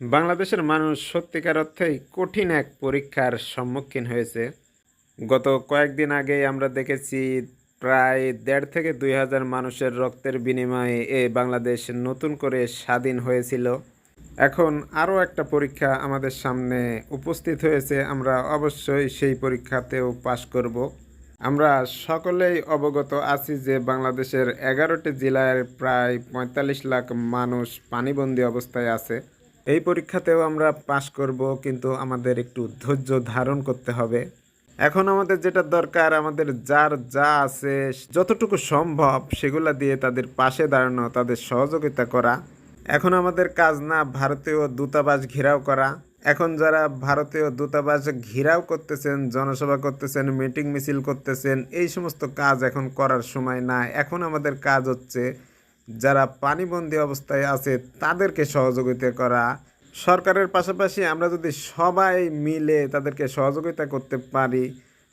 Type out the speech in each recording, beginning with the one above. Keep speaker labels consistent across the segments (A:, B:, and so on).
A: বাংলাদেশের মানুষ সত্যিকার অর্থেই কঠিন এক পরীক্ষার সম্মুখীন হয়েছে। গত কয়েকদিন আগেই আমরা দেখেছি প্রায় ১.৫ থেকে ২ হাজার মানুষের রক্তের বিনিময়ে বাংলাদেশ নতুন করে স্বাধীন হয়েছিল। এখন আরও একটা পরীক্ষা আমাদের সামনে উপস্থিত হয়েছে, আমরা অবশ্যই সেই পরীক্ষাতেও পাশ করব। আমরা সকলেই অবগত আছি যে বাংলাদেশের ১১টি জেলার প্রায় ৪৫ লাখ মানুষ পানিবন্দী অবস্থায় আছে। এই পরীক্ষাতেও আমরা পাশ করব, কিন্তু আমাদের একটু ধৈর্য ধারণ করতে হবে। এখন আমাদের যেটা দরকার, আমাদের যার যা আছে যতটুকু সম্ভব সেগুলা দিয়ে তাদের পাশে দাঁড়ানো, তাদের সহযোগিতা করা। এখন আমাদের কাজ না ভারতীয় দূতাবাস ঘেরাও করা। এখন যারা ভারতীয় দূতাবাস ঘেরাও করতেছেন, জনসভা করতেছেন, মিটিং মিছিল করতেছেন, এই সমস্ত কাজ এখন করার সময় না। এখন আমাদের কাজ হচ্ছে যারা পানিবন্দী অবস্থায় আছে তাদেরকে সহযোগিতা করা। সরকারের পাশাপাশি আমরা যদি সবাই মিলে তাদেরকে সহযোগিতা করতে পারি,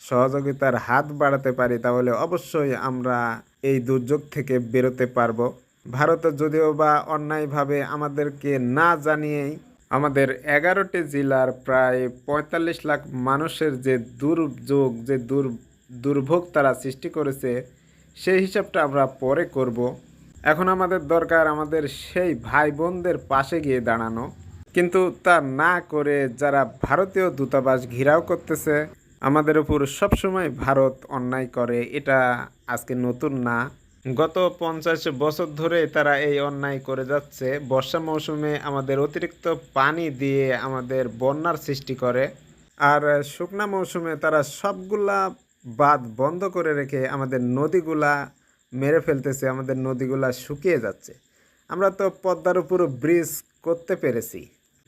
A: সহযোগিতার হাত বাড়াতে পারি, তাহলে অবশ্যই আমরা এই দুর্যোগ থেকে বেরোতে পারবো। ভারত যদিও বা অন্যায়ভাবে আমাদেরকে না জানিয়েই আমাদের ১১টি জেলার প্রায় ৪৫ লাখ মানুষের যে দুর্যোগ, যে দুর্ভোগ তারা সৃষ্টি করেছে, সেই হিসাবটা আমরা পরে করব। এখন আমাদের দরকার আমাদের সেই ভাই বোনদের পাশে গিয়ে দাঁড়ানো। কিন্তু তা না করে যারা ভারতীয় দূতাবাস ঘেরাও করতেছে, আমাদের উপর সবসময় ভারত অন্যায় করে, এটা আজকে নতুন না। গত ৫০ বছর ধরে তারা এই অন্যায় করে যাচ্ছে। বর্ষা মৌসুমে আমাদের অতিরিক্ত পানি দিয়ে আমাদের বন্যার সৃষ্টি করে, আর শুকনা মৌসুমে তারা সবগুলা বাঁধ বন্ধ করে রেখে আমাদের নদীগুলা মেরে ফেলতেছে, আমাদের নদীগুলা শুকিয়ে যাচ্ছে। আমরা তো পদ্মার উপর ব্রিজ করতে পেরেছি,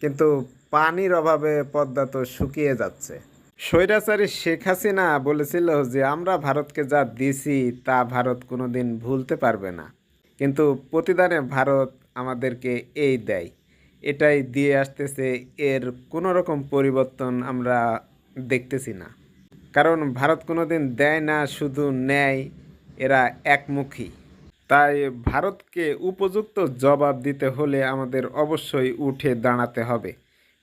A: কিন্তু পানির অভাবে পদ্মা তো শুকিয়ে যাচ্ছে। স্বৈরাচারী শেখ হাসিনা বলেছিল যে আমরা ভারতকে যা দিছি তা ভারত কোনোদিন ভুলতে পারবে না, কিন্তু প্রতিদানে ভারত আমাদেরকে এই দেয়, এটাই দিয়ে আসতেছে। এর কোনো রকম পরিবর্তন আমরা দেখতেছি না, কারণ ভারত কোনোদিন দেয় না, শুধু নেয়। এরা একমুখী। তাই ভারতকে উপযুক্ত জবাব দিতে হলে আমাদের অবশ্যই উঠে দাঁড়াতে হবে।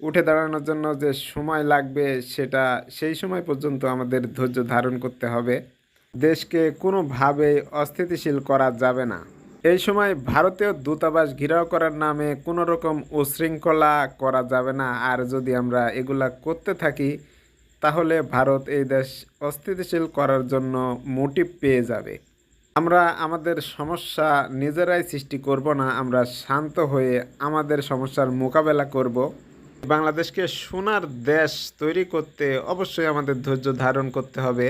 A: উঠে দাঁড়ানোর জন্য যে সময় লাগবে সেটা সেই সময় পর্যন্ত আমাদের ধৈর্য ধারণ করতে হবে। দেশকে কোনোভাবেই অস্থিতিশীল করা যাবে না। এই সময় ভারতীয় দূতাবাস ঘেরাও করার নামে কোনো রকম উশৃঙ্খলা করা যাবে না। আর যদি আমরা এগুলা করতে থাকি, তাহলে ভারত এই দেশ অস্থিতিশীল করার জন্য মোটিভ পেয়ে যাবে। আমরা আমাদের সমস্যা নিজেরাই সৃষ্টি করব না, আমরা শান্ত হয়ে আমাদের সমস্যার মোকাবেলা করব। বাংলাদেশকে সোনার দেশ তৈরি করতে অবশ্যই আমাদের ধৈর্য ধারণ করতে হবে।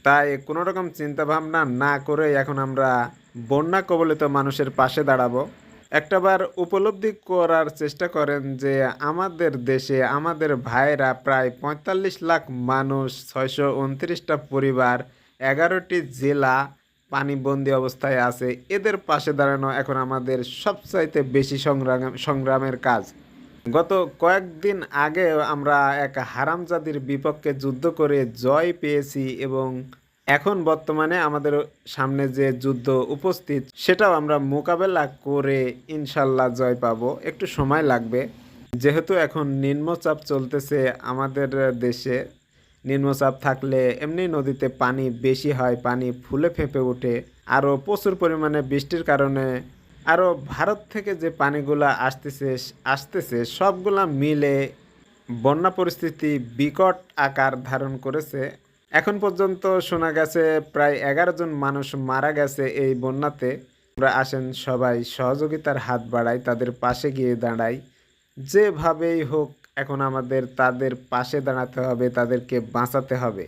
A: তাই কোনো রকম চিন্তাভাবনা না করে এখন আমরা বন্যা কবলিত মানুষের পাশে দাঁড়াবো। একটাবার উপলব্ধি করার চেষ্টা করেন যে আমাদের দেশে আমাদের ভাইয়েরা প্রায় ৪৫ লাখ মানুষ, ৬২৯টা পরিবার, ১১টি জেলা পানিবন্দী অবস্থায় আছে। এদের পাশে দাঁড়ানো এখন আমাদের সবচাইতে বেশি সংগ্রামের কাজ। গত কয়েকদিন আগে আমরা এক হারামজাদির বিপক্ষে যুদ্ধ করে জয় পেয়েছি, এবং এখন বর্তমানে আমাদের সামনে যে যুদ্ধ উপস্থিত সেটাও আমরা মোকাবেলা করে ইনশাল্লাহ জয় পাবো। একটু সময় লাগবে, যেহেতু এখন নিম্নচাপ চলতেছে আমাদের দেশে। নিম্নচাপ থাকলে এমনি নদীতে পানি বেশি হয়, পানি ফুলে ফেঁপে ওঠে। আরও প্রচুর পরিমাণে বৃষ্টির কারণে আরও ভারত থেকে যে পানিগুলা আসতেছে সবগুলা মিলে বন্যা পরিস্থিতি বিকট আকার ধারণ করেছে। এখন পর্যন্ত শোনা গেছে প্রায় ১১ জন মানুষ মারা গেছে এই বন্যাতে। আমরা আসেন সবাই সহযোগিতার হাত বাড়াই, তাদের পাশে গিয়ে দাঁড়াই। যেভাবেই হোক এখন আমাদের তাদের পাশে দাঁড়াতে হবে, তাদেরকে বাঁচাতে হবে।